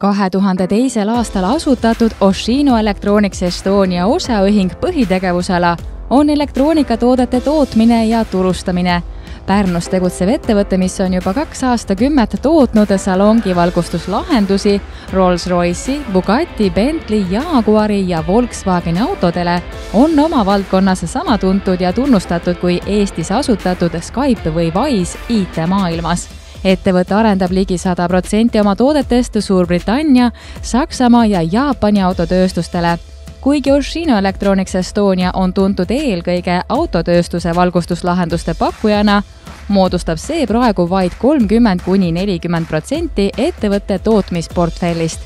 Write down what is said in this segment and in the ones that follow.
2002. aastal asutatud Oshino Electronics Estonia osaühing põhitegevusala on elektroonikatoodete tootmine ja turustamine. Pärnus tegutsev ettevõte, mis on juba 2 aastakümmet tootnud salongivalgustuslahendusi Rolls-Royce'i, Bugatti, Bentley, Jaguari ja Volkswageni autodele, on oma valdkonnas sama tuntud ja tunnustatud kui Eestis asutatud Skype või Wise IT-maailmas. Ettevõte arendab ligi 100% oma toodetest Suurbritannia, Saksamaa ja Jaapani autotööstustele. Kuigi Oshino Electronics Estonia on tuntud eelkõige autotööstuse valgustuslahenduste pakkujana, moodustab see praegu vaid 30–40% ettevõtte tootmisportfellist.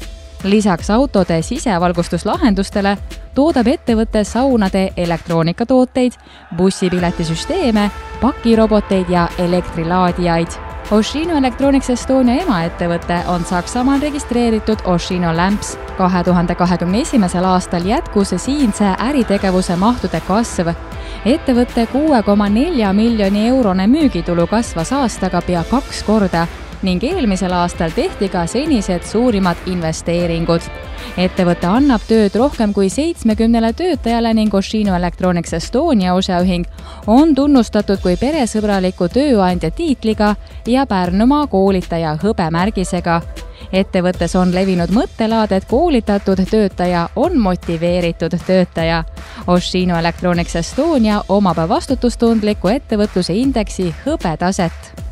Lisaks autode sisevalgustuslahendustele toodab ettevõte saunade elektroonikatooteid, bussipiletisüsteeme, pakiroboteid ja elektrilaadijaid. Oshino Electronics Estonia emaettevõte on Saksamaal registreeritud Oshino Lamps. 2021. aastal jätkus siinse äritegevuse mahtude kasv. Ettevõtte 6,4 miljoni eurone müügitulu kasvas aastaga pea 2 korda ning eelmisel aastal tehti ka senised suurimad investeeringud. Ettevõte annab tööd rohkem kui 70 töötajale ning Oshino Electronics Estonia osaühing on tunnustatud kui peresõbraliku tööandja tiitliga ja Pärnumaa koolitaja hõbemärgisega. Ettevõttes on levinud mõttelaad, et koolitatud töötaja on motiveeritud töötaja. Oshino Electronics Estonia omab vastutustundliku ettevõtluse indeksi hõbetaset.